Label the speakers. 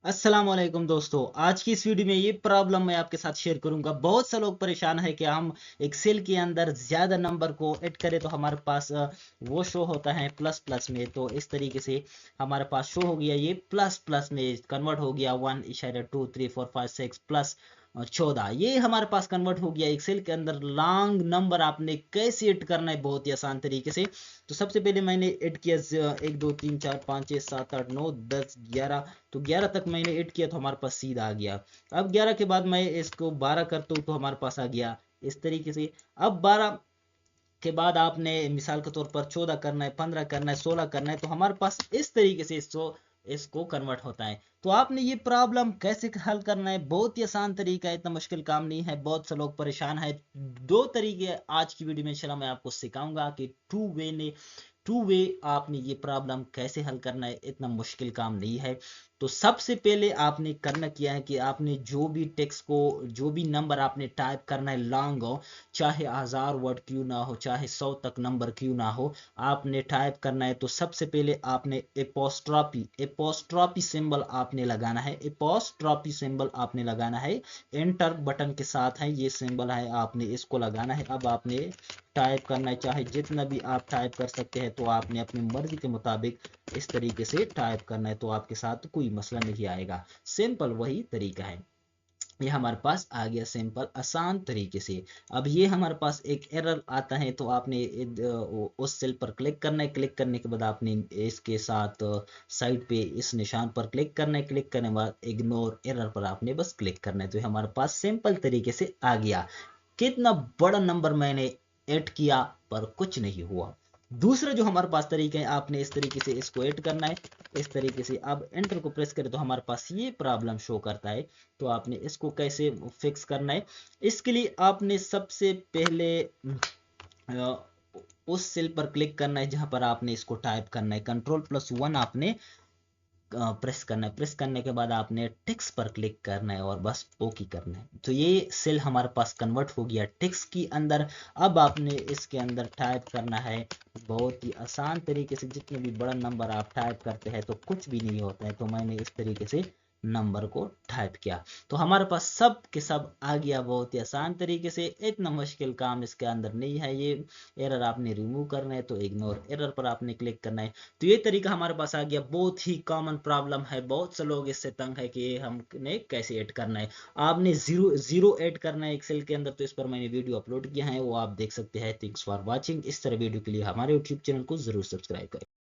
Speaker 1: अस्सलाम वालेकुम दोस्तों। आज की इस वीडियो में ये प्रॉब्लम मैं आपके साथ शेयर करूंगा। बहुत से लोग परेशान है कि हम एक्सेल के अंदर ज़्यादा नंबर को ऐड करें तो हमारे पास वो शो होता है प्लस प्लस में। तो इस तरीके से हमारे पास शो हो गया, ये प्लस प्लस में कन्वर्ट हो गया 1.2 3 4 5 6 प्लस 14। ये हमारे पास कन्वर्ट हो गया एक्सेल के अंदर। लॉन्ग नंबर आपने कैसे ऐड करना है बहुत ही आसान तरीके से। तो सबसे पहले मैंने ऐड किया 1 2 3 4 5 6 7 8 9 10 11। तो 11 तक मैंने ऐड किया तो हमारे पास सीधा आ गया। अब 11 के बाद मैं इसको 12 करता हूँ तो हमारे पास आ गया इस तरीके से। अब 12 के बाद आपने मिसाल के तौर पर 14 करना है, 15 करना है, 16 करना है, तो हमारे पास इस तरीके से इसको कन्वर्ट होता है। तो आपने ये प्रॉब्लम कैसे हल करना है, बहुत ही आसान तरीका है, इतना मुश्किल काम नहीं है। बहुत से लोग परेशान है। दो तरीके आज की वीडियो में इंशाल्लाह मैं आपको सिखाऊंगा कि टू वे आपने ये प्रॉब्लम कैसे हल करना है, इतना मुश्किल काम नहीं है। तो सबसे पहले आपने करना क्या है कि आपने जो भी टेक्स्ट को, जो भी नंबर आपने टाइप करना है लॉन्ग हो, चाहे 1000 वर्ड क्यों ना हो, चाहे 100 तक नंबर क्यों ना हो, आपने टाइप करना है। तो सबसे पहले आपने एपोस्ट्रॉपी एपोस्ट्रॉपी सिंबल आपने लगाना है। एपोस्ट्रॉपी सिंबल आपने लगाना है, एंटर बटन के साथ है ये सिंबल है, आपने इसको लगाना है। अब आपने टाइप करना है, चाहे जितना भी आप टाइप कर सकते हैं। तो आपने अपनी मर्जी के मुताबिक इस तरीके से टाइप करना है, तो आपके साथ कोई मसला नहीं आएगा। सिंपल वही तरीका है। ये हमारे पास आ गया सिंपल आसान तरीके से। अब ये हमारे पास एक एरर आता है, तो आपने उस सेल पर क्लिक करना है। क्लिक करने के बाद आपने इसके साथ साइड पे इस निशान पर क्लिक करना है। क्लिक करने के बाद इग्नोर एरर पर आपने बस क्लिक करना है। तो ये हमारे पास सिंपल तरीके से आ गया। कितना बड़ा नंबर मैंने ऐड किया पर कुछ नहीं हुआ। दूसरा जो हमारे पास तरीका है, आपने इस तरीके से इसको ऐड करना है, इस तरीके से। अब एंटर को प्रेस करें तो हमारे पास ये प्रॉब्लम शो करता है। तो आपने इसको कैसे फिक्स करना है, इसके लिए आपने सबसे पहले उस सेल पर क्लिक करना है जहां पर आपने इसको टाइप करना है। कंट्रोल+1 आपने प्रेस करना है। प्रेस करने के बाद आपने टेक्स्ट पर क्लिक करना है और बस ओके करना है। तो ये सेल हमारे पास कन्वर्ट हो गया टेक्स्ट के अंदर। अब आपने इसके अंदर टाइप करना है बहुत ही आसान तरीके से। जितने भी बड़ा नंबर आप टाइप करते हैं तो कुछ भी नहीं होता है। तो मैंने इस तरीके से नंबर को टाइप किया तो हमारे पास सब के सब आ गया बहुत ही आसान तरीके से। इतना मुश्किल काम इसके अंदर नहीं है। ये एरर आपने रिमूव करना है तो इग्नोर एरर पर आपने क्लिक करना है। तो ये तरीका हमारे पास आ गया। बहुत ही कॉमन प्रॉब्लम है, बहुत से लोग इससे तंग है कि ये हमने कैसे ऐड करना है। आपने जीरो जीरो ऐड करना है एक्सेल के अंदर। तो इस पर मैंने वीडियो अपलोड किया है, वो आप देख सकते हैं। Thanks for watching. इस तरह वीडियो के लिए हमारे यूट्यूब चैनल को जरूर सब्सक्राइब करें।